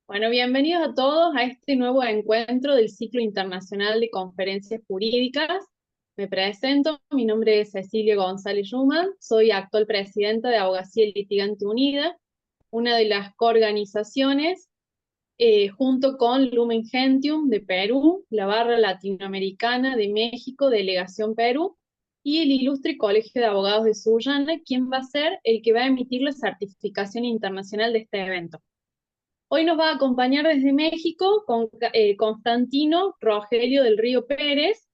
Bueno, bienvenidos a todos a este nuevo encuentro del Ciclo Internacional de Conferencias Jurídicas. Me presento, mi nombre es Cecilia González Ruman, soy actual presidenta de Abogacía Litigante Unida, una de las coorganizaciones, junto con Lumen Gentium de Perú, la Barra Latinoamericana de México, Delegación Perú, y el Ilustre Colegio de Abogados de Sullana, quien va a ser el que va a emitir la certificación internacional de este evento. Hoy nos va a acompañar desde México Constantino Rogelio del Río Pérez.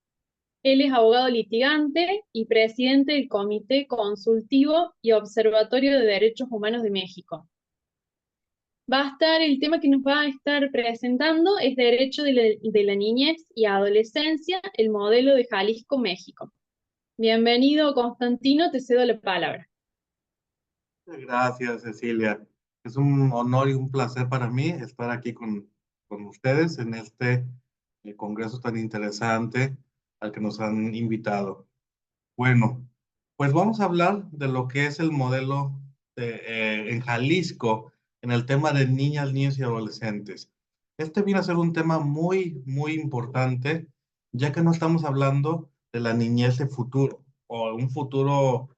Él es abogado litigante y presidente del Comité Consultivo y Observatorio de Derechos Humanos de México. El tema que nos va a estar presentando es Derecho de la Niñez y Adolescencia, el modelo de Jalisco, México. Bienvenido, Constantino, te cedo la palabra. Gracias, Cecilia. Es un honor y un placer para mí estar aquí con ustedes en este congreso tan interesante al que nos han invitado. Bueno, pues vamos a hablar de lo que es el modelo en Jalisco en el tema de niñas, niños y adolescentes. Este viene a ser un tema muy, muy importante, ya que no estamos hablando de la niñez de futuro o un futuro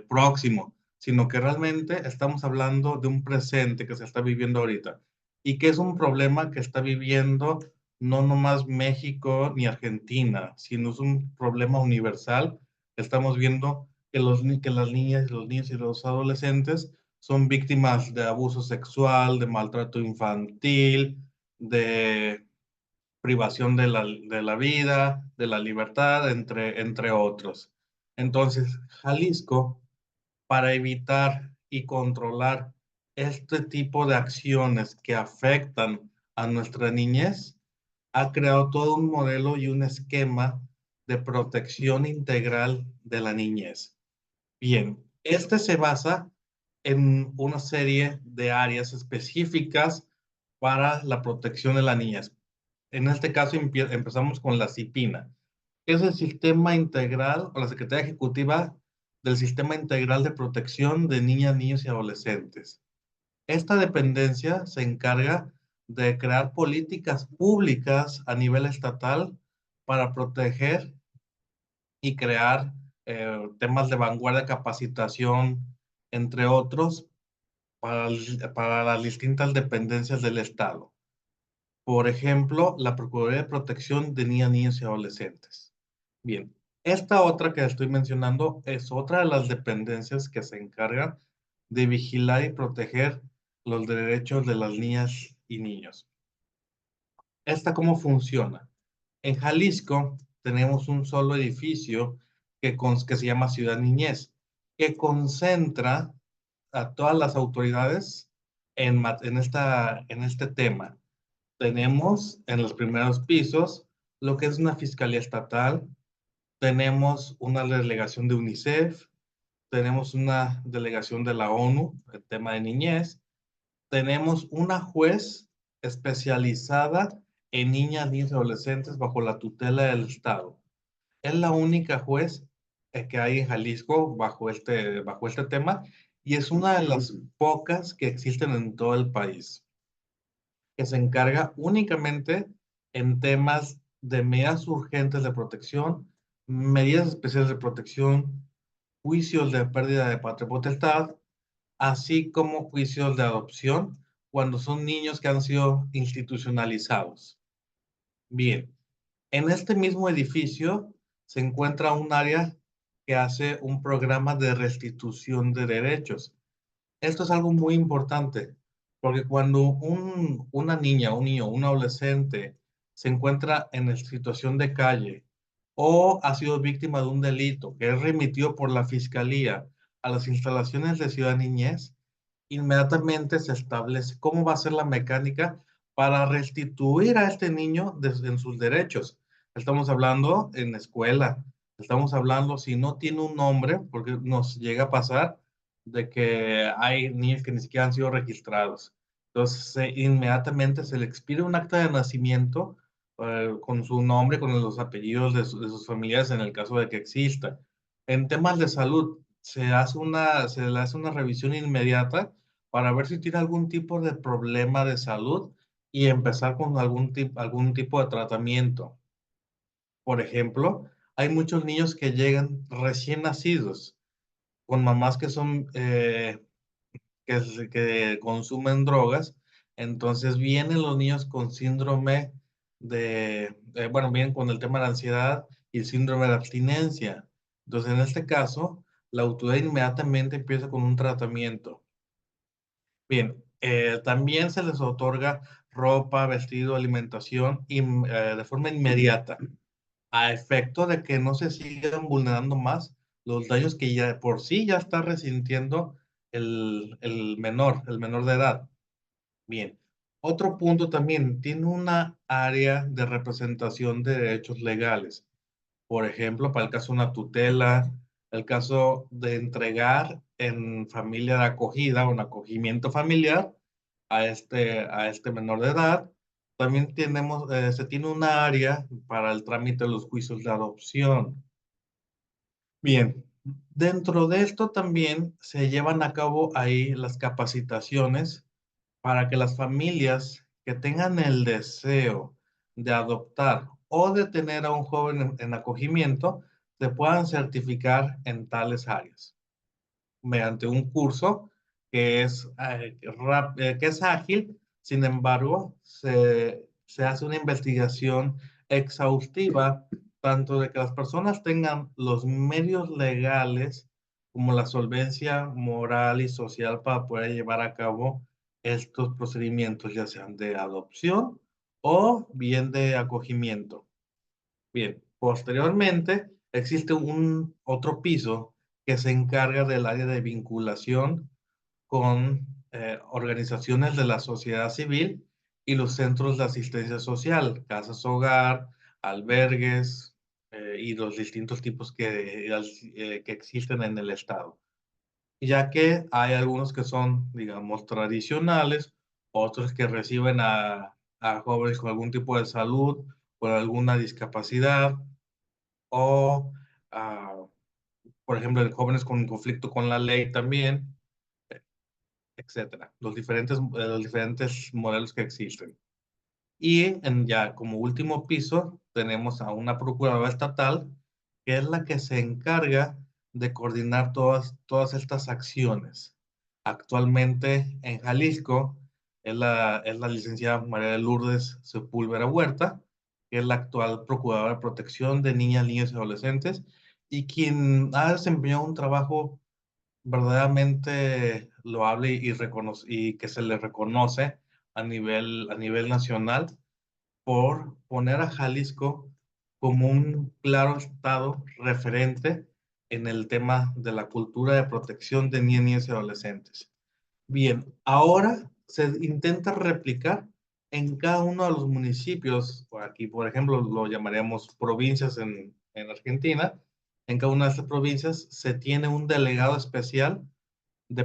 próximo, sino que realmente estamos hablando de un presente que se está viviendo ahorita y que es un problema que está viviendo no nomás México ni Argentina, sino es un problema universal. Estamos viendo que que las niñas, los niños y los adolescentes son víctimas de abuso sexual, de maltrato infantil, de privación de la vida, de la libertad, entre otros. Entonces, Jalisco, para evitar y controlar este tipo de acciones que afectan a nuestra niñez, ha creado todo un modelo y un esquema de protección integral de la niñez. Bien, este se basa en una serie de áreas específicas para la protección de la niñez. En este caso empezamos con la CIPINA, que es el Sistema Integral o la Secretaría Ejecutiva del Sistema Integral de Protección de Niñas, Niños y Adolescentes. Esta dependencia se encarga de crear políticas públicas a nivel estatal para proteger y crear temas de vanguardia, capacitación, entre otros, para las distintas dependencias del Estado. Por ejemplo, la Procuraduría de Protección de Niñas, Niños y Adolescentes. Bien, esta otra que estoy mencionando es otra de las dependencias que se encargan de vigilar y proteger los derechos de las niñas y niños. ¿Esta cómo funciona? En Jalisco tenemos un solo edificio que se llama Ciudad Niñez, que concentra a todas las autoridades en este tema. Tenemos en los primeros pisos lo que es una fiscalía estatal, tenemos una delegación de UNICEF, tenemos una delegación de la ONU, el tema de niñez, tenemos una juez especializada en niñas, niños y adolescentes bajo la tutela del Estado. Es la única juez que hay en Jalisco bajo este tema y es una de las pocas que existen en todo el país, que se encarga únicamente en temas de medidas urgentes de protección, medidas especiales de protección, juicios de pérdida de patria potestad, así como juicios de adopción cuando son niños que han sido institucionalizados. Bien, en este mismo edificio se encuentra un área que hace un programa de restitución de derechos. Esto es algo muy importante, porque cuando una niña, un niño, un adolescente se encuentra en situación de calle o ha sido víctima de un delito que es remitido por la fiscalía a las instalaciones de Ciudad Niñez, inmediatamente se establece cómo va a ser la mecánica para restituir a este niño en sus derechos. Estamos hablando en escuela, estamos hablando si no tiene un nombre, porque nos llega a pasar de que hay niños que ni siquiera han sido registrados. Entonces, inmediatamente se le expide un acta de nacimiento con su nombre, con los apellidos de sus familiares en el caso de que exista. En temas de salud, se le hace una revisión inmediata para ver si tiene algún tipo de problema de salud y empezar con algún tipo de tratamiento. Por ejemplo, hay muchos niños que llegan recién nacidos con mamás que son que consumen drogas, entonces vienen los niños con síndrome bueno, vienen con el tema de la ansiedad y el síndrome de abstinencia. Entonces, en este caso, la autoridad inmediatamente empieza con un tratamiento. Bien, también se les otorga ropa, vestido, alimentación de forma inmediata, a efecto de que no se sigan vulnerando más los daños que ya por sí ya está resintiendo el menor de edad. Bien, otro punto también, tiene una área de representación de derechos legales. Por ejemplo, para el caso de una tutela, el caso de entregar en familia de acogida o en acogimiento familiar a este menor de edad. También se tiene una área para el trámite de los juicios de adopción. Bien, dentro de esto también se llevan a cabo ahí las capacitaciones para que las familias que tengan el deseo de adoptar o de tener a un joven en acogimiento se puedan certificar en tales áreas mediante un curso que es ágil. Sin embargo, se hace una investigación exhaustiva, tanto de que las personas tengan los medios legales como la solvencia moral y social para poder llevar a cabo estos procedimientos, ya sean de adopción o bien de acogimiento. Bien, posteriormente existe un otro piso que se encarga del área de vinculación con organizaciones de la sociedad civil y los centros de asistencia social, casas hogar, albergues y los distintos tipos que existen en el estado. Ya que hay algunos que son, digamos, tradicionales, otros que reciben a jóvenes con algún tipo de salud, con alguna discapacidad, o, ah, por ejemplo, de jóvenes con conflicto con la ley también, etcétera. Los diferentes modelos que existen. Y ya como último piso tenemos a una procuradora estatal que es la que se encarga de coordinar todas estas acciones. Actualmente en Jalisco es la licenciada María de Lourdes Sepúlveda Huerta, que es la actual procuradora de protección de niñas, niños y adolescentes y quien ha desempeñado un trabajo verdaderamente loable y que se le reconoce a nivel nacional por poner a Jalisco como un claro estado referente en el tema de la cultura de protección de niños y adolescentes. Bien, ahora se intenta replicar en cada uno de los municipios, por aquí, por ejemplo, lo llamaríamos provincias en Argentina. En cada una de estas provincias se tiene un delegado especial de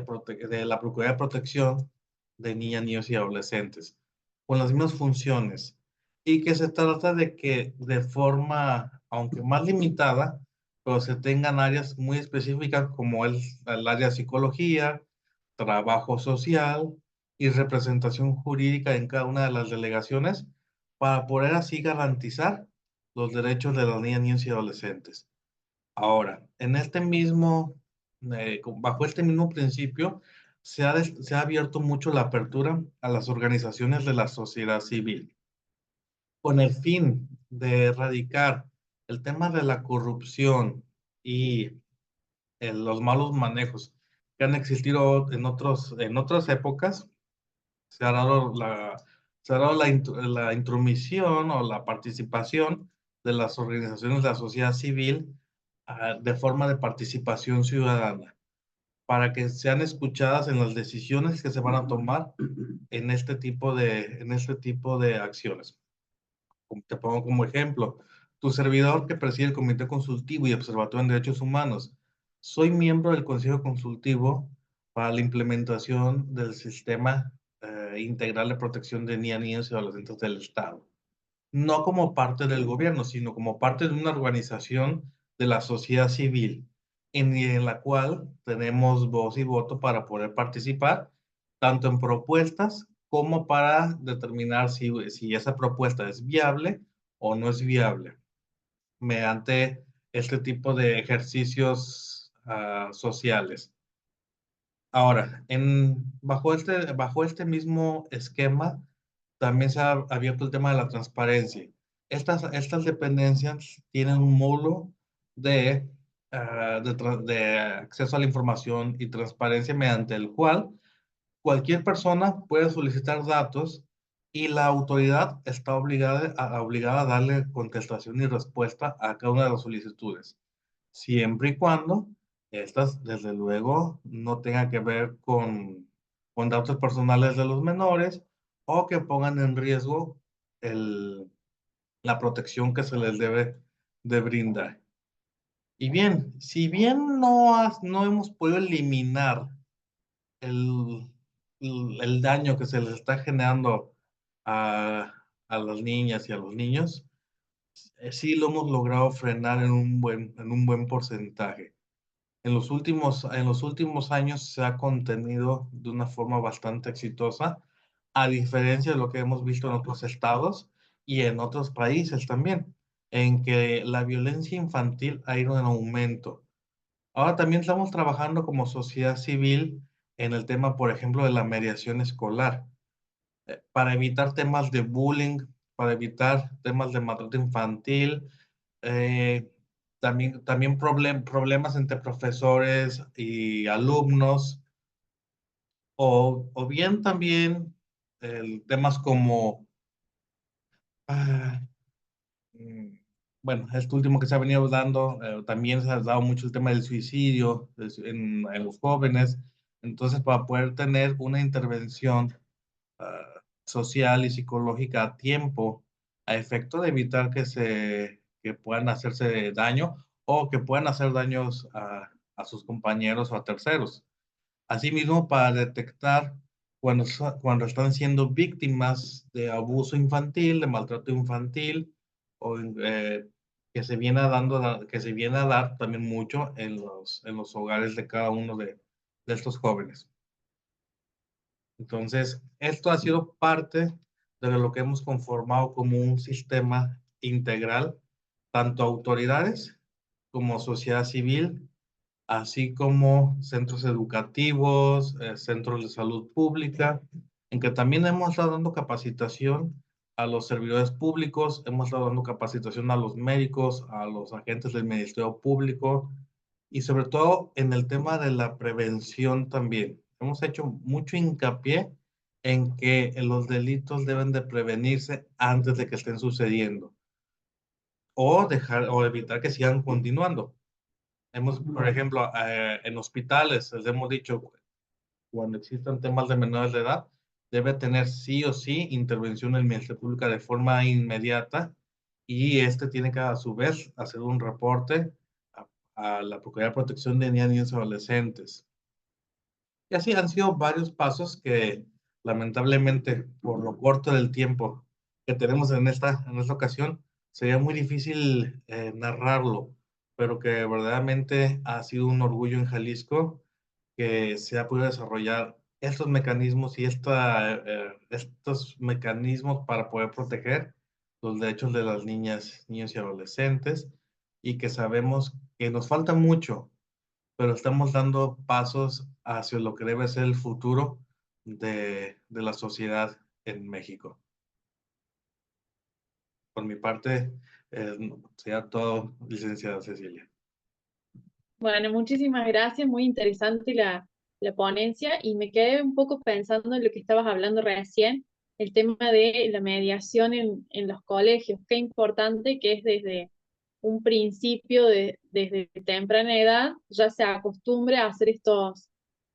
la Procuraduría de Protección de Niñas, Niños y Adolescentes, con las mismas funciones, y que se trata de que de forma, aunque más limitada, pero se tengan áreas muy específicas como el área de psicología, trabajo social y representación jurídica en cada una de las delegaciones para poder así garantizar los derechos de las niñas, niños y adolescentes. Ahora, bajo este mismo principio, se ha abierto mucho la apertura a las organizaciones de la sociedad civil, con el fin de erradicar el tema de la corrupción y los malos manejos que han existido en otras épocas. Se ha dado la intromisión o la participación de las organizaciones de la sociedad civil de forma de participación ciudadana, para que sean escuchadas en las decisiones que se van a tomar en este tipo de acciones. Te pongo como ejemplo, tu servidor que preside el Comité Consultivo y Observatorio en Derechos Humanos. Soy miembro del Consejo Consultivo para la implementación del Sistema Integral de Protección de Niñas, Niños y Adolescentes del Estado. No como parte del gobierno, sino como parte de una organización de la sociedad civil, en la cual tenemos voz y voto para poder participar tanto en propuestas como para determinar si esa propuesta es viable o no es viable mediante este tipo de ejercicios sociales. Ahora, bajo este mismo esquema, también se ha abierto el tema de la transparencia. Estas dependencias tienen un módulo de, de acceso a la información y transparencia mediante el cual cualquier persona puede solicitar datos y la autoridad está obligada a darle contestación y respuesta a cada una de las solicitudes, siempre y cuando estas, desde luego, no tengan que ver con datos personales de los menores o que pongan en riesgo el, la protección que se les debe de brindar. Y bien, si bien no hemos podido eliminar el, el daño que se les está generando a las niñas y a los niños, sí lo hemos logrado frenar en un buen porcentaje. En los últimos años se ha contenido de una forma bastante exitosa, a diferencia de lo que hemos visto en otros estados y en otros países también, en que la violencia infantil ha ido en aumento. Ahora también estamos trabajando como sociedad civil en el tema, por ejemplo, de la mediación escolar, para evitar temas de bullying, para evitar temas de maltrato infantil, eh, también problemas entre profesores y alumnos, o bien también temas como, ah, mm, bueno, este último que se ha venido dando, también se ha dado mucho el tema del suicidio en los jóvenes. Entonces, para poder tener una intervención social y psicológica a tiempo, a efecto de evitar que puedan hacerse daño o que puedan hacer daños a sus compañeros o a terceros. Asimismo, para detectar cuando están siendo víctimas de abuso infantil, de maltrato infantil, o que se viene que se viene a dar también mucho en los hogares de cada uno de estos jóvenes. Entonces, esto ha sido parte de lo que hemos conformado como un sistema integral, tanto autoridades como sociedad civil, así como centros educativos, centros de salud pública, en que también hemos estado dando capacitación a los servidores públicos, hemos estado dando capacitación a los médicos, a los agentes del Ministerio Público y sobre todo en el tema de la prevención también. Hemos hecho mucho hincapié en que los delitos deben de prevenirse antes de que estén sucediendo o evitar que sigan continuando. Por ejemplo, en hospitales, les hemos dicho, cuando existan temas de menores de edad, debe tener sí o sí intervención el Ministerio Público de forma inmediata y este tiene que a su vez hacer un reporte a la Procuraduría de Protección de Niños y Adolescentes. Y así han sido varios pasos que lamentablemente por lo corto del tiempo que tenemos en esta ocasión, sería muy difícil narrarlo, pero que verdaderamente ha sido un orgullo en Jalisco que se ha podido desarrollar estos mecanismos y estos mecanismos para poder proteger los derechos de las niñas, niños y adolescentes y que sabemos que nos falta mucho, pero estamos dando pasos hacia lo que debe ser el futuro de la sociedad en México. Por mi parte, sería todo, licenciada Cecilia. Bueno, muchísimas gracias, muy interesante la ponencia y me quedé un poco pensando en lo que estabas hablando recién, el tema de la mediación en los colegios, qué importante que es desde un principio, desde temprana edad, ya se acostumbre a hacer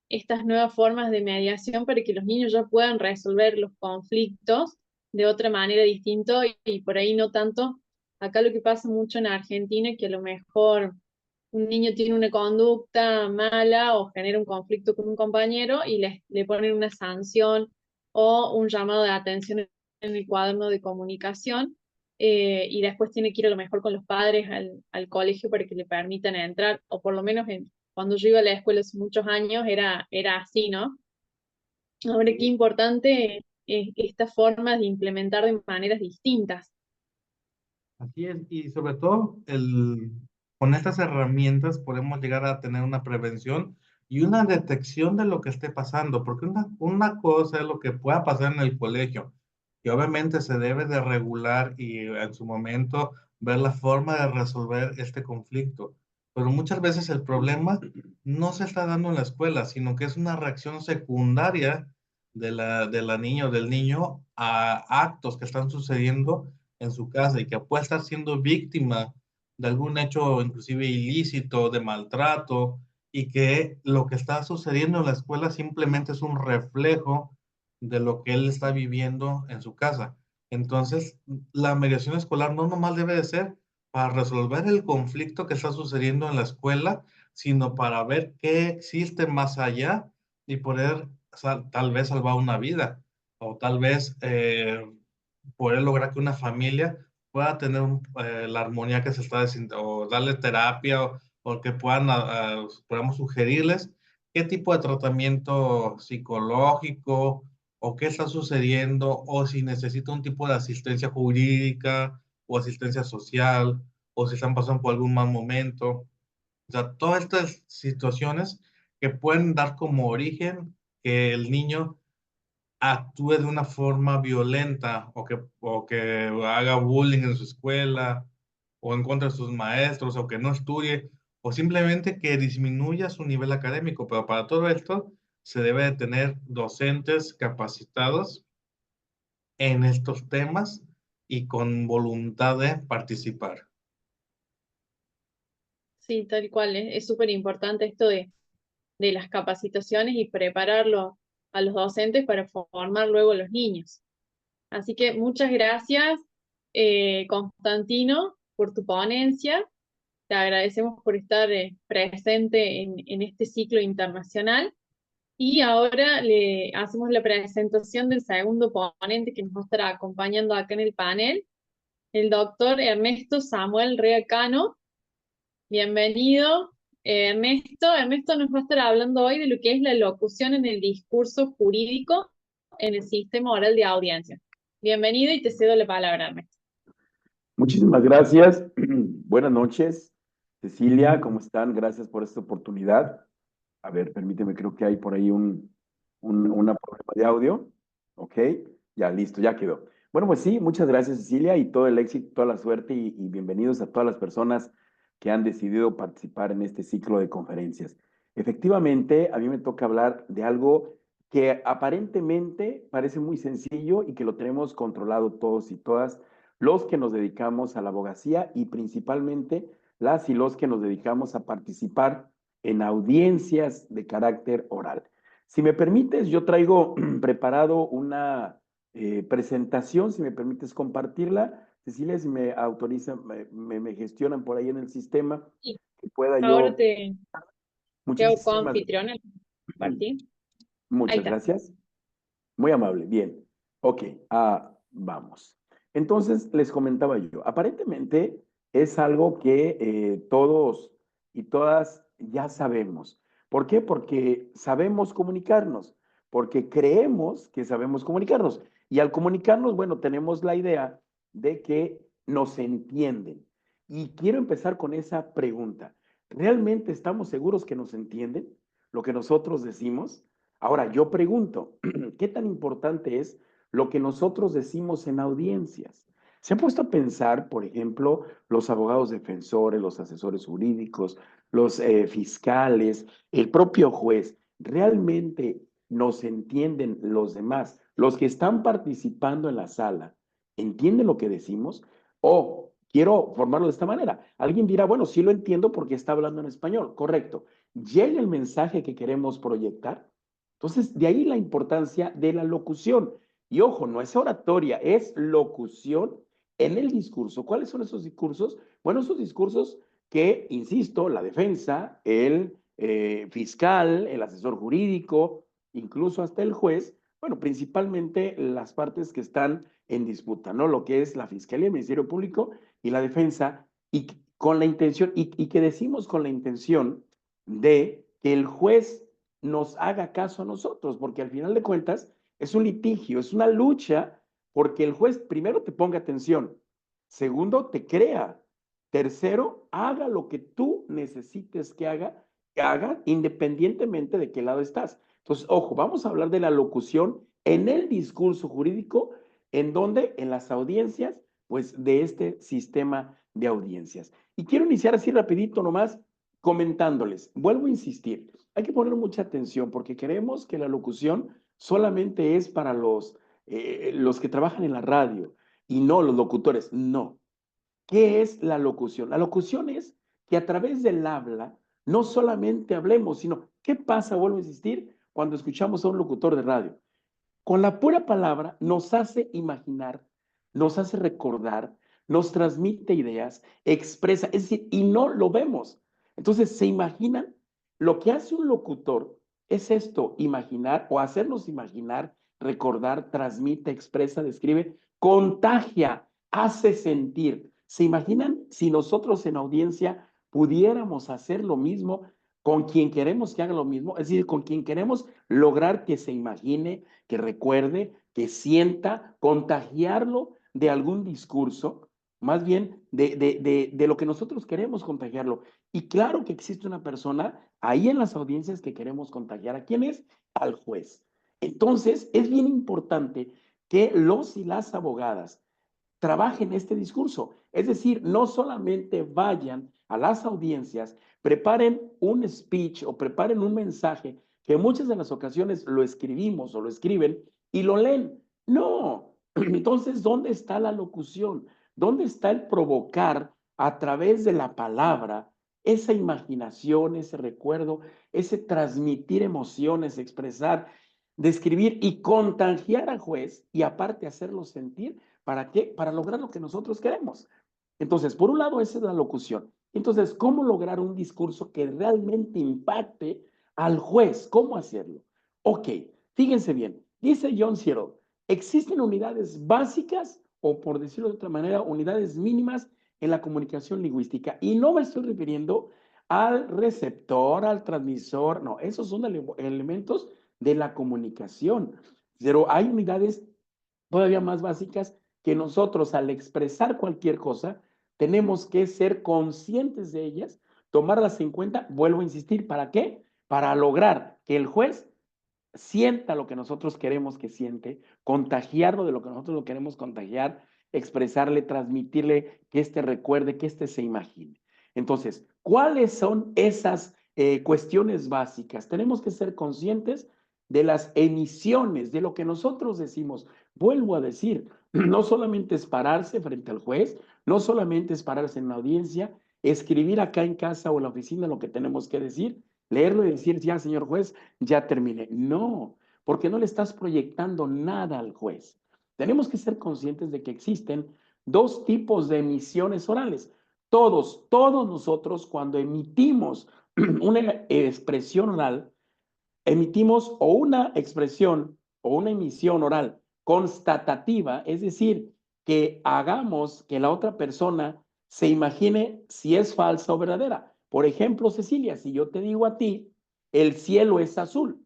estas nuevas formas de mediación para que los niños ya puedan resolver los conflictos de otra manera distinta y por ahí no tanto. Acá lo que pasa mucho en Argentina, que a lo mejor un niño tiene una conducta mala o genera un conflicto con un compañero y le ponen una sanción o un llamado de atención en el cuaderno de comunicación, y después tiene que ir a lo mejor con los padres al colegio para que le permitan entrar, o por lo menos cuando yo iba a la escuela hace muchos años era así, ¿no? Ahora qué importante estas formas de implementar de maneras distintas. Así es, y sobre todo con estas herramientas podemos llegar a tener una prevención y una detección de lo que esté pasando, porque una cosa es lo que pueda pasar en el colegio, y obviamente se debe de regular y en su momento ver la forma de resolver este conflicto. Pero muchas veces el problema no se está dando en la escuela, sino que es una reacción secundaria de la niña o del niño a actos que están sucediendo en su casa y que puede estar siendo víctima de algún hecho inclusive ilícito, de maltrato, y que lo que está sucediendo en la escuela simplemente es un reflejo de lo que él está viviendo en su casa. Entonces, la mediación escolar no nomás debe de ser para resolver el conflicto que está sucediendo en la escuela, sino para ver qué existe más allá y poder tal vez salvar una vida o tal vez poder lograr que una familia pueda tener la armonía que se está diciendo, o darle terapia, o que podamos sugerirles qué tipo de tratamiento psicológico, o qué está sucediendo, o si necesita un tipo de asistencia jurídica, o asistencia social, o si están pasando por algún mal momento. O sea, todas estas situaciones que pueden dar como origen que el niño actúe de una forma violenta o que haga bullying en su escuela o en contra de sus maestros o que no estudie o simplemente que disminuya su nivel académico. Pero para todo esto se debe de tener docentes capacitados en estos temas y con voluntad de participar. Sí, tal cual, es súper importante esto de las capacitaciones y prepararlo a los docentes para formar luego a los niños. Así que muchas gracias, Constantino, por tu ponencia. Te agradecemos por estar presente en este ciclo internacional. Y ahora le hacemos la presentación del segundo ponente que nos va a estar acompañando acá en el panel, el doctor Ernesto Samuel Rea Cano. Bienvenido, Ernesto. Ernesto nos va a estar hablando hoy de lo que es la locución en el discurso jurídico en el sistema oral de audiencia. Bienvenido y te cedo la palabra, Ernesto. Muchísimas gracias. Buenas noches. Cecilia, ¿cómo están? Gracias por esta oportunidad. A ver, permíteme, creo que hay por ahí una problema de audio. Ok, ya listo, ya quedó. Bueno, pues sí, muchas gracias, Cecilia, y todo el éxito, toda la suerte y bienvenidos a todas las personas que han decidido participar en este ciclo de conferencias. Efectivamente, a mí me toca hablar de algo que aparentemente parece muy sencillo y que lo tenemos controlado todos y todas los que nos dedicamos a la abogacía y principalmente las y los que nos dedicamos a participar en audiencias de carácter oral. Si me permites, yo traigo preparado una presentación, si me permites compartirla. Cecilia, si me autorizan, me gestionan por ahí en el sistema, Sí, que pueda ahora yo. te hago Muchísimas coanfitriona. Compartir. Ahí Muchas está. gracias. Muy amable. Bien. Ok, vamos. Entonces, les comentaba yo, aparentemente es algo que todos y todas ya sabemos. ¿Por qué? Porque sabemos comunicarnos, porque creemos que sabemos comunicarnos. Y al comunicarnos, bueno, tenemos la idea de que nos entienden. Y quiero empezar con esa pregunta. ¿Realmente estamos seguros que nos entienden lo que nosotros decimos? Ahora, yo pregunto, ¿qué tan importante es lo que nosotros decimos en audiencias? ¿Se han puesto a pensar, por ejemplo, los abogados defensores, los asesores jurídicos, los fiscales, el propio juez? ¿Realmente nos entienden los demás? Los que están participando en la sala, ¿entienden lo que decimos? O quiero formarlo de esta manera. Alguien dirá, bueno, sí lo entiendo porque está hablando en español. Correcto. ¿Llega el mensaje que queremos proyectar? Entonces, de ahí la importancia de la locución. Y ojo, no es oratoria, es locución en el discurso. ¿Cuáles son esos discursos? Bueno, esos discursos que, insisto, la defensa, el fiscal, el asesor jurídico, incluso hasta el juez, bueno, principalmente las partes que están en disputa, ¿no? Lo que es la fiscalía, el Ministerio Público y la defensa, y con la intención, y que decimos con la intención de que el juez nos haga caso a nosotros, porque al final de cuentas, es un litigio, es una lucha porque el juez primero te ponga atención, segundo te crea, tercero haga lo que tú necesites que haga independientemente de qué lado estás. Entonces, ojo, vamos a hablar de la locución en el discurso jurídico, en donde en las audiencias, pues de este sistema de audiencias. Y quiero iniciar así rapidito nomás comentándoles, vuelvo a insistir, hay que poner mucha atención porque queremos que la locución solamente es para los que trabajan en la radio y no los locutores, no. ¿Qué es la locución? La locución es que a través del habla no solamente hablemos, sino ¿qué pasa, vuelvo a insistir, cuando escuchamos a un locutor de radio? Con la pura palabra nos hace imaginar, nos hace recordar, nos transmite ideas, expresa, es decir, y no lo vemos. Entonces, ¿se imaginan? Lo que hace un locutor es esto, imaginar o hacernos imaginar, recordar, transmite, expresa, describe, contagia, hace sentir. ¿Se imaginan si nosotros en audiencia pudiéramos hacer lo mismo con quien queremos que haga lo mismo? Es decir, con quien queremos lograr que se imagine, que recuerde, que sienta, contagiarlo de algún discurso, más bien de lo que nosotros queremos contagiarlo. Y claro que existe una persona ahí en las audiencias que queremos contagiar. ¿A quién es? Al juez. Entonces, es bien importante que los y las abogadas trabajen este discurso. Es decir, no solamente vayan a las audiencias, preparen un speech o preparen un mensaje que muchas de las ocasiones lo escribimos o lo escriben y lo leen. No. Entonces, ¿dónde está la locución? ¿Dónde está el provocar a través de la palabra esa imaginación, ese recuerdo, ese transmitir emociones, expresar, describir y contagiar al juez y aparte hacerlo sentir? ¿Para qué? Para lograr lo que nosotros queremos. Entonces, por un lado, esa es la locución. Entonces, ¿cómo lograr un discurso que realmente impacte al juez? ¿Cómo hacerlo? Ok, fíjense bien, dice John Searle, existen unidades básicas o, por decirlo de otra manera, unidades mínimas en la comunicación lingüística. Y no me estoy refiriendo al receptor, al transmisor, no, esos son elementos de la comunicación. Pero hay unidades todavía más básicas que nosotros al expresar cualquier cosa tenemos que ser conscientes de ellas, tomarlas en cuenta, vuelvo a insistir, ¿para qué? Para lograr que el juez sienta lo que nosotros queremos que siente, contagiarlo de lo que nosotros lo queremos contagiar, expresarle, transmitirle, que éste recuerde, que éste se imagine. Entonces, ¿cuáles son esas cuestiones básicas? Tenemos que ser conscientes de las emisiones, de lo que nosotros decimos. Vuelvo a decir, no solamente es pararse frente al juez, no solamente es pararse en la audiencia, escribir acá en casa o en la oficina lo que tenemos que decir, leerlo y decir, ya, señor juez, ya terminé. No, porque no le estás proyectando nada al juez. Tenemos que ser conscientes de que existen dos tipos de emisiones orales. Todos nosotros cuando emitimos una expresión oral, emitimos o una expresión o una emisión oral constatativa, es decir, que hagamos que la otra persona se imagine si es falsa o verdadera. Por ejemplo, Cecilia, si yo te digo a ti, el cielo es azul,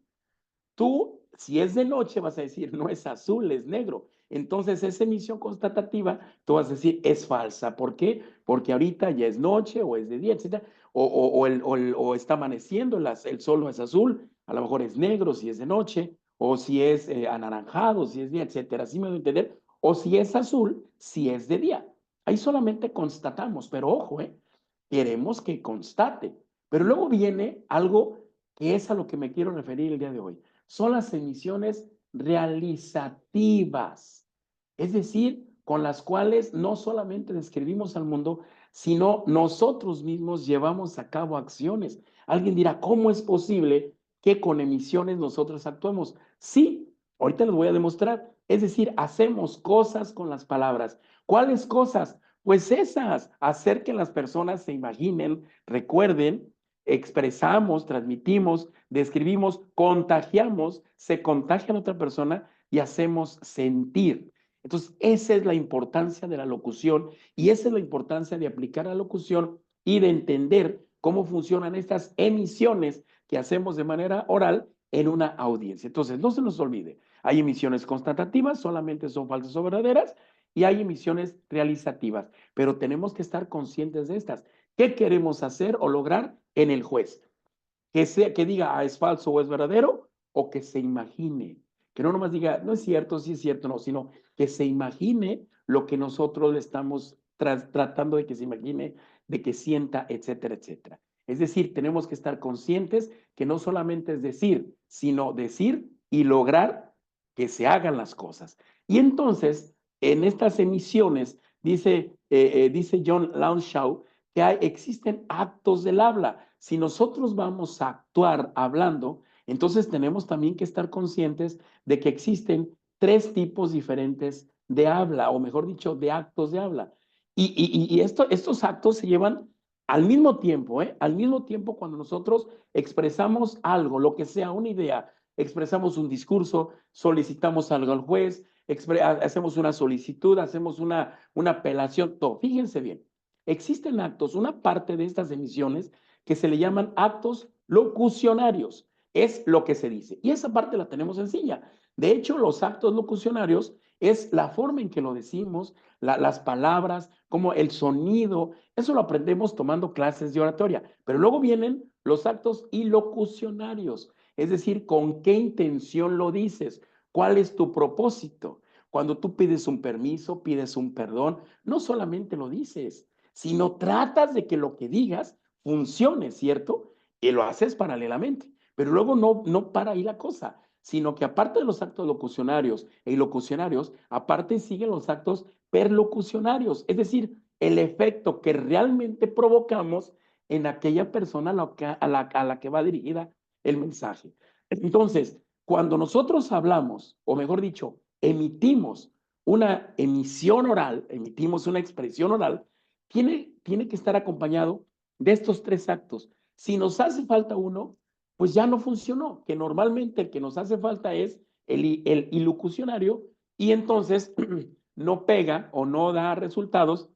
tú, si es de noche, vas a decir, no es azul, es negro. Entonces, esa emisión constatativa, tú vas a decir, es falsa. ¿Por qué? Porque ahorita ya es noche o es de día, etcétera. O está amaneciendo, el sol no es azul, a lo mejor es negro si es de noche, o si es anaranjado, si es día, etcétera. ¿Sí me voy a entender? O si es azul, si es de día. Ahí solamente constatamos, pero ojo, queremos que constate. Pero luego viene algo que es a lo que me quiero referir el día de hoy. Son las emisiones realizativas, es decir, con las cuales no solamente describimos al mundo, sino nosotros mismos llevamos a cabo acciones. Alguien dirá, ¿cómo es posible que con emisiones nosotros actuemos? Sí, ahorita les voy a demostrar. Es decir, hacemos cosas con las palabras. ¿Cuáles cosas? Pues esas, hacer que las personas se imaginen, recuerden, expresamos, transmitimos, describimos, contagiamos, se contagia a la otra persona y hacemos sentir. Entonces, esa es la importancia de la locución y esa es la importancia de aplicar la locución y de entender cómo funcionan estas emisiones que hacemos de manera oral en una audiencia. Entonces, no se nos olvide, hay emisiones constatativas, solamente son falsas o verdaderas, y hay emisiones realizativas, pero tenemos que estar conscientes de estas. ¿Qué queremos hacer o lograr en el juez? Que diga, es falso o es verdadero, o que se imagine, que no nomás diga, no es cierto, sí es cierto, no, sino que se imagine lo que nosotros le estamos tratando de que se imagine, de que sienta, etcétera, etcétera. Es decir, tenemos que estar conscientes que no solamente es decir, sino decir y lograr que se hagan las cosas. Y entonces, en estas emisiones, dice John Lanshaw, que existen actos del habla. Si nosotros vamos a actuar hablando, entonces tenemos también que estar conscientes de que existen 3 tipos diferentes de habla, o mejor dicho, de actos de habla. Y estos actos se llevan al mismo tiempo, ¿eh? Al mismo tiempo cuando nosotros expresamos algo, lo que sea, una idea, expresamos un discurso, solicitamos algo al juez, hacemos una solicitud, hacemos una apelación, todo. Fíjense bien, existen actos, una parte de estas emisiones que se le llaman actos locucionarios. Es lo que se dice. Y esa parte la tenemos sencilla. De hecho, los actos locucionarios es la forma en que lo decimos, las palabras, como el sonido. Eso lo aprendemos tomando clases de oratoria. Pero luego vienen los actos ilocucionarios. Es decir, con qué intención lo dices, cuál es tu propósito. Cuando tú pides un permiso, pides un perdón, no solamente lo dices, sino tratas de que lo que digas funcione, ¿cierto? Y lo haces paralelamente. Pero luego no para ahí la cosa, sino que aparte de los actos locucionarios e ilocucionarios, aparte siguen los actos perlocucionarios, es decir, el efecto que realmente provocamos en aquella persona a la que va dirigida el mensaje. Entonces, cuando nosotros hablamos, o mejor dicho, emitimos una emisión oral, emitimos una expresión oral, tiene que estar acompañado de estos 3 actos. Si nos hace falta uno, pues ya no funcionó, que normalmente el que nos hace falta es el ilocucionario y entonces no pega o no da resultados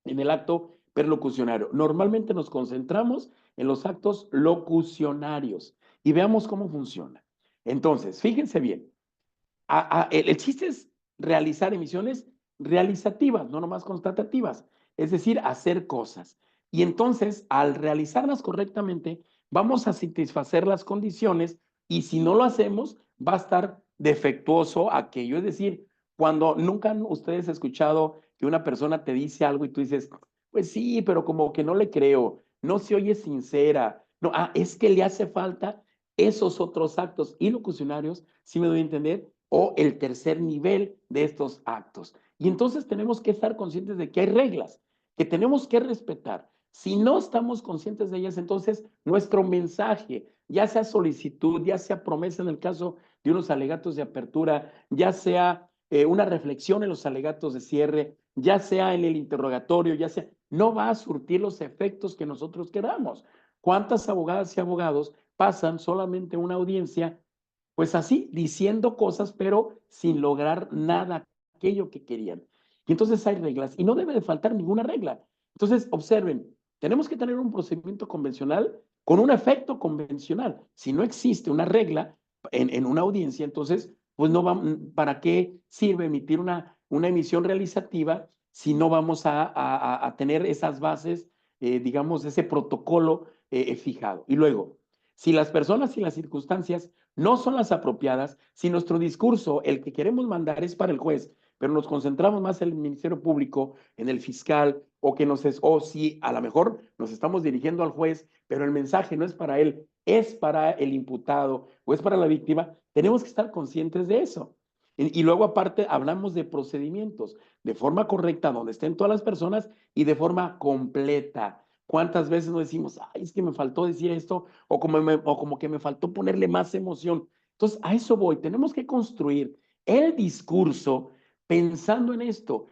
en el acto perlocucionario. Normalmente nos concentramos en los actos locucionarios y veamos cómo funciona. Entonces, fíjense bien, el chiste es realizar emisiones realizativas, no nomás constatativas, es decir, hacer cosas. Y entonces, al realizarlas correctamente, vamos a satisfacer las condiciones y si no lo hacemos, va a estar defectuoso aquello. Es decir, cuando nunca han ustedes escuchado que una persona te dice algo y tú dices, pues sí, pero como que no le creo, no se oye sincera, no, es que le hace falta esos otros actos ilocucionarios, si me doy a entender, o el tercer nivel de estos actos. Y entonces tenemos que estar conscientes de que hay reglas que tenemos que respetar. Si no estamos conscientes de ellas, entonces nuestro mensaje, ya sea solicitud, ya sea promesa en el caso de unos alegatos de apertura, ya sea una reflexión en los alegatos de cierre, ya sea en el interrogatorio, ya sea, no va a surtir los efectos que nosotros queramos. ¿Cuántas abogadas y abogados pasan solamente una audiencia pues así, diciendo cosas, pero sin lograr nada, aquello que querían? Y entonces hay reglas y no debe de faltar ninguna regla. Entonces, observen, tenemos que tener un procedimiento convencional con un efecto convencional. Si no existe una regla en una audiencia, entonces, pues no va, ¿para qué sirve emitir una emisión realizativa si no vamos a tener esas bases, digamos, ese protocolo fijado? Y luego, si las personas y las circunstancias no son las apropiadas, si nuestro discurso, el que queremos mandar es para el juez, pero nos concentramos más en el Ministerio Público, en el fiscal, o si a lo mejor nos estamos dirigiendo al juez, pero el mensaje no es para él, es para el imputado o es para la víctima, tenemos que estar conscientes de eso. Y luego aparte hablamos de procedimientos, de forma correcta, donde estén todas las personas y de forma completa. ¿Cuántas veces nos decimos, ay, es que me faltó decir esto, o como que me faltó ponerle más emoción? Entonces, a eso voy. Tenemos que construir el discurso pensando en esto,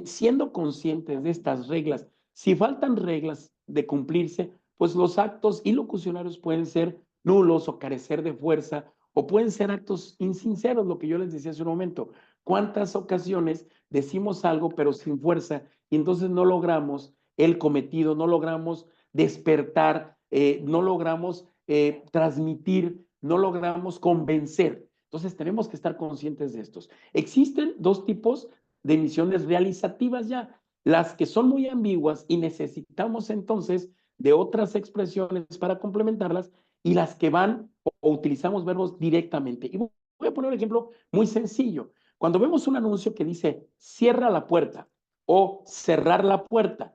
siendo conscientes de estas reglas. Si faltan reglas de cumplirse, pues los actos ilocucionarios pueden ser nulos o carecer de fuerza, o pueden ser actos insinceros, lo que yo les decía hace un momento. ¿Cuántas ocasiones decimos algo pero sin fuerza y entonces no logramos el cometido, no logramos despertar, no logramos transmitir no logramos convencer. Entonces tenemos que estar conscientes de estos. Existen dos tipos de emisiones realizativas ya, las que son muy ambiguas y necesitamos entonces de otras expresiones para complementarlas, y las que van o utilizamos verbos directamente. Y voy a poner un ejemplo muy sencillo. Cuando vemos un anuncio que dice cierra la puerta o cerrar la puerta,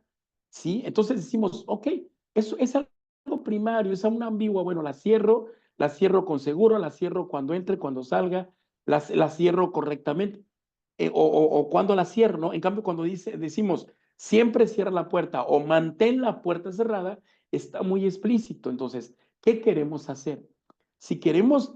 ¿sí? Entonces decimos, ok, eso es algo primario, es una ambigua, bueno, la cierro con seguro, la cierro cuando entre, cuando salga, la cierro correctamente, o cuando la cierro, ¿no? En cambio, cuando decimos siempre cierra la puerta o mantén la puerta cerrada, está muy explícito. Entonces, ¿qué queremos hacer? Si queremos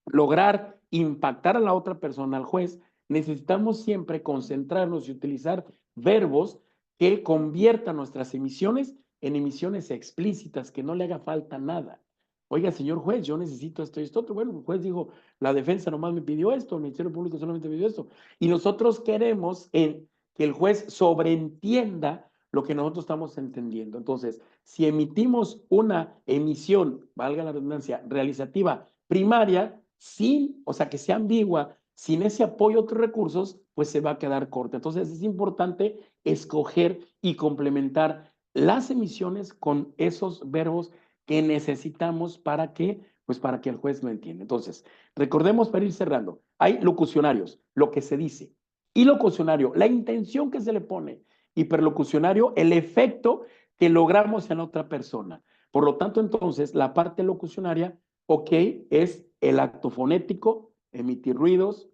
lograr impactar a la otra persona, al juez, necesitamos siempre concentrarnos y utilizar verbos que conviertan nuestras emisiones en emisiones explícitas, que no le haga falta nada. Oiga, señor juez, yo necesito esto y esto otro. Bueno, el juez dijo, la defensa nomás me pidió esto, el Ministerio Público solamente me pidió esto. Y nosotros queremos que el juez sobreentienda lo que nosotros estamos entendiendo. Entonces, si emitimos una emisión, valga la redundancia, realizativa primaria, o sea, que sea ambigua, sin ese apoyo a otros recursos, pues se va a quedar corta. Entonces, es importante escoger y complementar las emisiones con esos verbos que necesitamos para que, pues para que el juez lo entienda. Entonces, recordemos para ir cerrando, hay locucionarios, lo que se dice, y locucionario, la intención que se le pone, hiperlocucionario, el efecto que logramos en otra persona. Por lo tanto, entonces, la parte locucionaria, ok, es el acto fonético, emitir ruidos,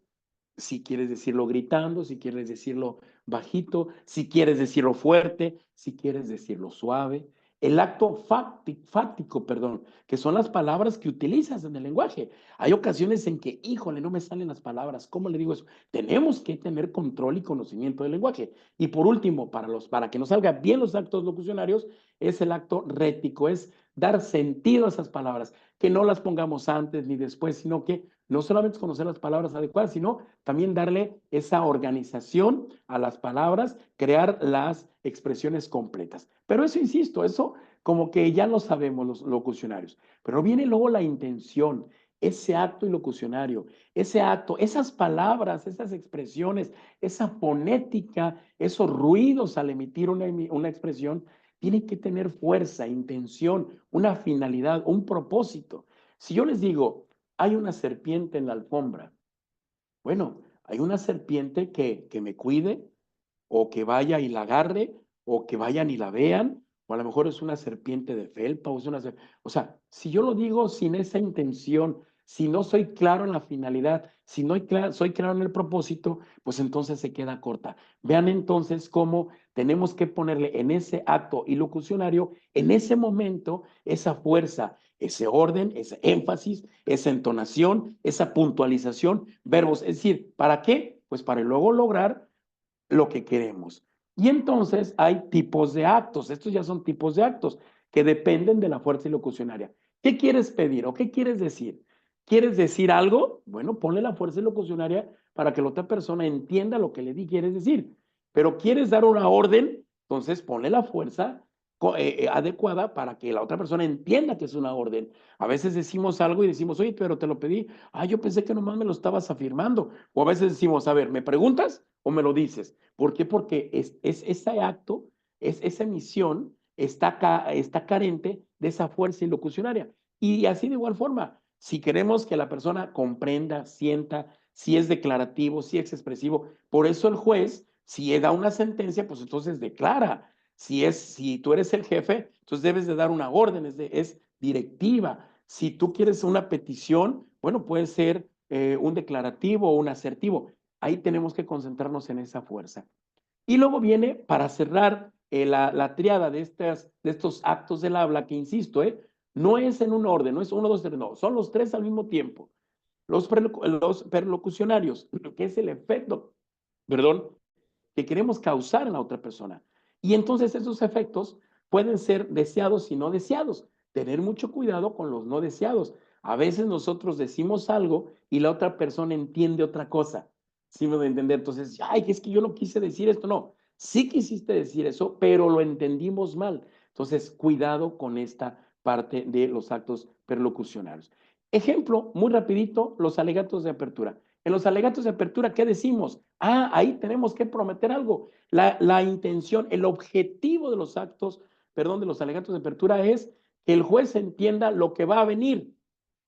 si quieres decirlo gritando, si quieres decirlo bajito, si quieres decirlo fuerte, si quieres decirlo suave. El acto fáctico, perdón, que son las palabras que utilizas en el lenguaje. Hay ocasiones en que, híjole, no me salen las palabras. ¿Cómo le digo eso? Tenemos que tener control y conocimiento del lenguaje. Y por último, para que nos salgan bien los actos locucionarios, es el acto rético, es dar sentido a esas palabras, que no las pongamos antes ni después, sino que no solamente conocer las palabras adecuadas, sino también darle esa organización a las palabras, crear las expresiones completas. Pero eso, insisto, eso como que ya lo sabemos los locucionarios. Pero viene luego la intención, ese acto locucionario, ese acto, esas palabras, esas expresiones, esa fonética, esos ruidos al emitir una expresión, tienen que tener fuerza, intención, una finalidad, un propósito. Si yo les digo, hay una serpiente en la alfombra, bueno, hay una serpiente que me cuide, o que vaya y la agarre, o que vayan y la vean, o a lo mejor es una serpiente de felpa, o sea, si yo lo digo sin esa intención, si no soy claro en la finalidad, si no soy claro en el propósito, pues entonces se queda corta. Vean entonces cómo tenemos que ponerle en ese acto ilocucionario, en ese momento, esa fuerza, ese orden, ese énfasis, esa entonación, esa puntualización, verbos. Es decir, ¿para qué? Pues para luego lograr lo que queremos. Y entonces hay tipos de actos. Estos ya son tipos de actos que dependen de la fuerza ilocucionaria. ¿Qué quieres pedir o qué quieres decir? ¿Quieres decir algo? Bueno, ponle la fuerza ilocucionaria para que la otra persona entienda lo que le quieres decir. Pero ¿quieres dar una orden? Entonces ponle la fuerza adecuada para que la otra persona entienda que es una orden. A veces decimos algo y decimos, oye, pero te lo pedí. Ah, yo pensé que nomás me lo estabas afirmando. O a veces decimos, a ver, ¿me preguntas o me lo dices? ¿Por qué? Porque ese acto, esa emisión está carente de esa fuerza ilocucionaria. Y así de igual forma, si queremos que la persona comprenda, sienta, si es declarativo, si es expresivo, por eso el juez, si da una sentencia, pues entonces declara. Si tú eres el jefe, entonces debes de dar una orden, es directiva. Si tú quieres una petición, bueno, puede ser un declarativo o un asertivo. Ahí tenemos que concentrarnos en esa fuerza. Y luego viene, para cerrar la triada de estos actos del habla, que insisto, no es en un orden, no es uno, dos, tres, no, son los tres al mismo tiempo. Los perlocucionarios, que es el efecto, perdón, que queremos causar en la otra persona. Y entonces esos efectos pueden ser deseados y no deseados. Tener mucho cuidado con los no deseados. A veces nosotros decimos algo y la otra persona entiende otra cosa. ¿Sí me voy a entender? Entonces, ay, es que yo no quise decir esto. No, sí quisiste decir eso, pero lo entendimos mal. Entonces, cuidado con esta parte de los actos perlocucionarios. Ejemplo, muy rapidito, los alegatos de apertura. En los alegatos de apertura, ¿qué decimos? Ah, ahí tenemos que prometer algo. La intención, el objetivo de los actos, perdón, de los alegatos de apertura es que el juez entienda lo que va a venir.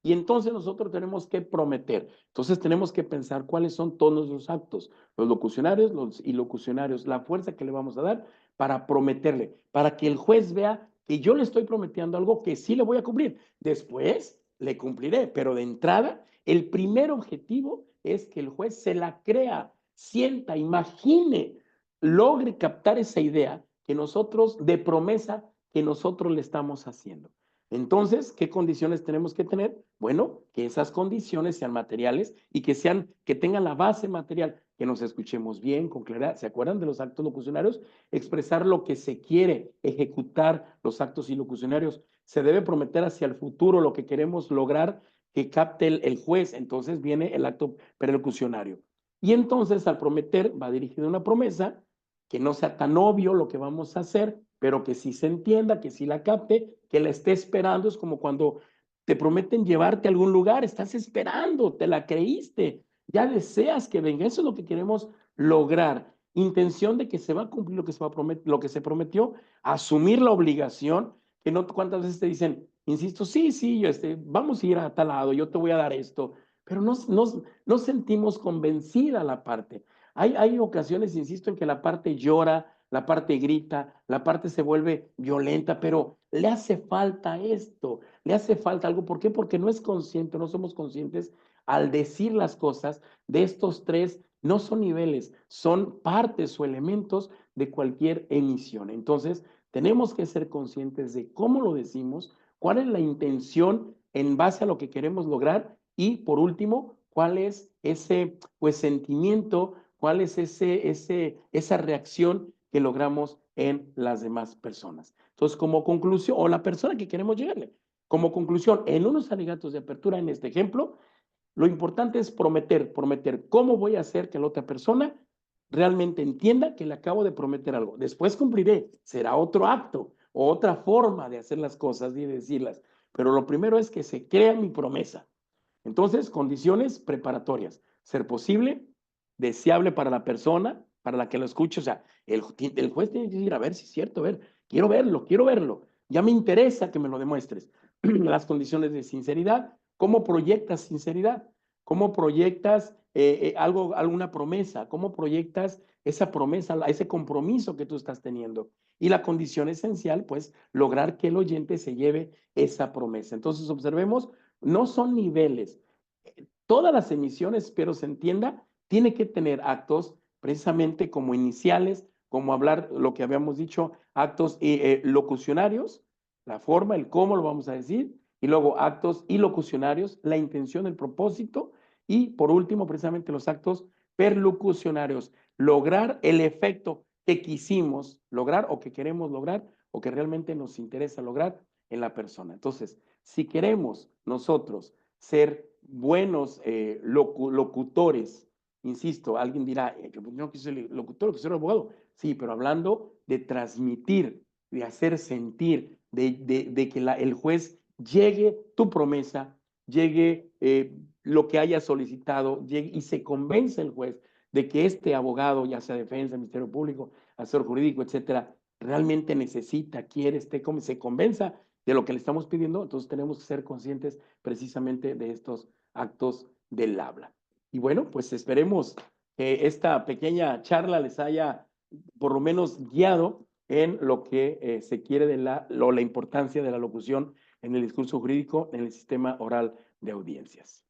Y entonces nosotros tenemos que prometer. Entonces tenemos que pensar cuáles son todos los actos, los locucionarios, los ilocucionarios, la fuerza que le vamos a dar para prometerle, para que el juez vea que yo le estoy prometiendo algo que sí le voy a cumplir. Después le cumpliré, pero de entrada, el primer objetivo es que el juez se la crea, sienta, imagine, logre captar esa idea que nosotros, de promesa que nosotros le estamos haciendo. Entonces, ¿qué condiciones tenemos que tener? Bueno, que esas condiciones sean materiales y que tengan la base material, que nos escuchemos bien, con claridad. ¿Se acuerdan de los actos locucionarios? Expresar lo que se quiere, ejecutar los actos ilocucionarios. Se debe prometer hacia el futuro lo que queremos lograr que capte el juez. Entonces viene el acto perlocucionario. Y entonces, al prometer, va dirigido una promesa que no sea tan obvio lo que vamos a hacer, pero que sí se entienda, que sí la capte, que la esté esperando. Es como cuando te prometen llevarte a algún lugar, estás esperando, te la creíste, ya deseas que venga. Eso es lo que queremos lograr. Intención de que se va a cumplir lo que se prometió, asumir la obligación, que no cuántas veces te dicen, insisto, sí, vamos a ir a tal lado, yo te voy a dar esto, pero no sentimos convencida la parte. Hay ocasiones, insisto, en que la parte llora, la parte grita, la parte se vuelve violenta, pero le hace falta esto, le hace falta algo. ¿Por qué? Porque no es consciente, no somos conscientes al decir las cosas de estos tres. No son niveles, son partes o elementos de cualquier emisión. Entonces, tenemos que ser conscientes de cómo lo decimos, cuál es la intención en base a lo que queremos lograr y, por último, cuál es ese sentimiento, cuál es esa reacción que logramos en las demás personas. Entonces, como conclusión, o la persona que queremos llegarle, como conclusión, en unos alegatos de apertura, en este ejemplo, lo importante es prometer cómo voy a hacer que la otra persona realmente entienda que le acabo de prometer algo. Después cumpliré, será otro acto, o otra forma de hacer las cosas y de decirlas. Pero lo primero es que se crea mi promesa. Entonces, condiciones preparatorias. Ser posible, deseable para la persona, para la que lo escuche. O sea, el juez tiene que decir, a ver si es cierto, a ver, quiero verlo. Ya me interesa que me lo demuestres. Las condiciones de sinceridad. ¿Cómo proyectas sinceridad? ¿Cómo proyectas alguna promesa? ¿Cómo proyectas esa promesa, ese compromiso que tú estás teniendo? Y la condición esencial, pues, lograr que el oyente se lleve esa promesa. Entonces, observemos, no son niveles. Todas las emisiones, espero se entienda, tiene que tener actos precisamente como iniciales, como hablar lo que habíamos dicho, actos locucionarios, la forma, el cómo lo vamos a decir, y luego actos ilocucionarios, la intención, el propósito, y por último, precisamente los actos perlocucionarios, lograr el efecto que quisimos lograr o que queremos lograr o que realmente nos interesa lograr en la persona. Entonces, si queremos nosotros ser buenos locutores, insisto, alguien dirá, no que soy locutor, que soy abogado. Sí, pero hablando de transmitir, de hacer sentir, de que el juez llegue tu promesa, llegue lo que haya solicitado, llegue, y se convence el juez de que este abogado, ya sea defensa, Ministerio Público, asesor jurídico, etcétera, realmente necesita, quiere, se convenza de lo que le estamos pidiendo. Entonces tenemos que ser conscientes precisamente de estos actos del habla. Y bueno, pues esperemos que esta pequeña charla les haya por lo menos guiado en lo que se quiere de la importancia de la locución en el discurso jurídico, en el sistema oral de audiencias.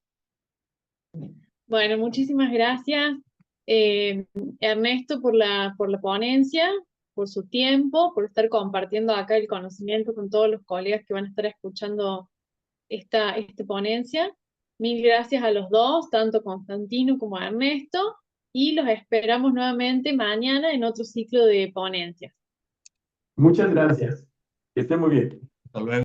Bueno, muchísimas gracias, Ernesto, por la ponencia, por su tiempo, por estar compartiendo acá el conocimiento con todos los colegas que van a estar escuchando esta ponencia. Mil gracias a los dos, tanto Constantino como a Ernesto, y los esperamos nuevamente mañana en otro ciclo de ponencias. Muchas gracias. Que estén muy bien. Hasta luego.